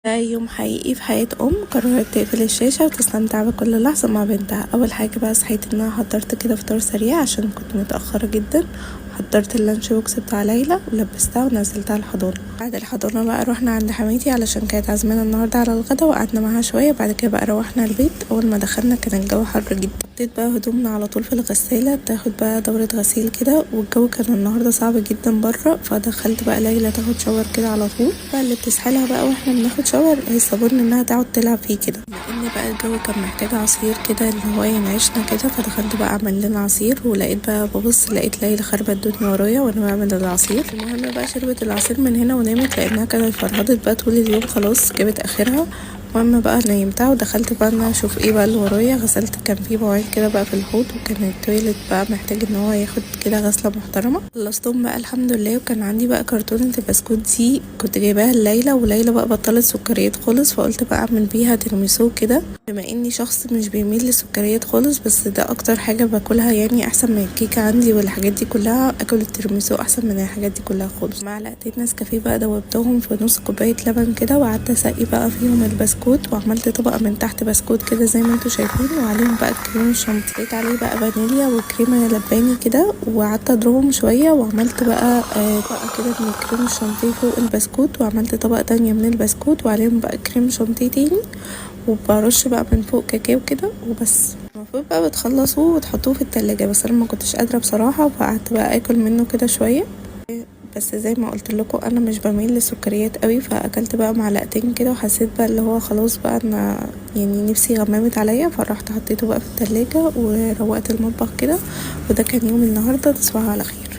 ده يوم حقيقي في حياة قررت تقفل الشاشة وتستمتع بكل لحظة مع بنتها. أول حاجة بقى صحيت إن أنا حضرت كده فطار سريع عشان كنت متأخرة جدا. حضرت اللانش بوكس بتاع ليلى ولبستها ونزلتها الحضانة. بعد الحضانة بقى روحنا عند حماتي علشان كانت عازمانا النهاردة على الغدا، وقعدنا معاها شوية. بعد كده بقى روحنا البيت. أول ما دخلنا كان الجو حر جدا. حطيت بقى هدومنا على طول في الغسالة تاخد بقى دورة غسيل كده، والجو كان النهاردة صعب جدا بره، فدخلت بقى ليلى تاخد شاور كده على طول. بقى اللي بتسحلها بقى واحنا بناخد شاور هي الصابون انها تقعد تلعب فيه كده، لان بقى الجو كان محتاج عصير كده اللي هو ينعشنا كده. فدخلت بقى اعمل لنا عصير، ولقيت بقى ببص لقيت ليلى خربت الدنيا ورايا وانا بعمل العصير. المهم بقى شربت العصير من هنا ونامت لانها كانت فرهدت بقى طول اليوم، خلاص جابت اخرها. المهم بقى نيمتها ودخلت بقى انا اشوف ايه بقى اللي ورايا. غسلت كان في مواعين كده بقى في الحوض، وكان التويلت بقى محتاج ان هو ياخد كده غسله محترمه. خلصتهم بقى الحمد لله. وكان عندي بقى كرتونه البسكوت دي كنت جايباها لليلى، وليلى بقى بطلت سكريات خالص، فقلت بقى اعمل بيها تيراميسو كده، بما اني شخص مش بيميل للسكريات خالص، بس ده اكتر حاجه باكلها يعني احسن من الكيكه عندي والحاجات دي كلها. اكل التيراميسو احسن من الحاجات دي كلها خالص. معلقتين نسكافيه بقى دوبتهم في نص كوبايه لبن كده، وقعدت اسقي بقى فيهم البسكوت، وعملت طبقه من تحت بسكوت كده زي ما انتوا شايفين، وعليهم بقى الكريم الشانتيه. حطيت عليه بقى فانيليا وكريمه لباني كده، وقعدت اضربهم شويه، وعملت بقى طبقه كده من الكريم الشانتيه فوق البسكوت، وعملت طبقه تانية من البسكوت وعليهم بقى كريم شانتيه تاني، وبرش بقى من فوق كاكاو كده وبس. المفروض بقى بتخلصوه وتحطوه في التلاجة، بس انا ما كنتش قادره بصراحه، فقعدت بقى اكل منه كده شويه. بس زي ما قلت لكم انا مش بميل للسكريات قوي، فاكلت بقى معلقتين كده، وحسيت بقى اللي هو خلاص بقى انا يعني نفسي غمامت عليا، فرحت حطيته بقى في التلاجة وروقت المطبخ كده. وده كان يوم النهارده. تصبحوا على خير.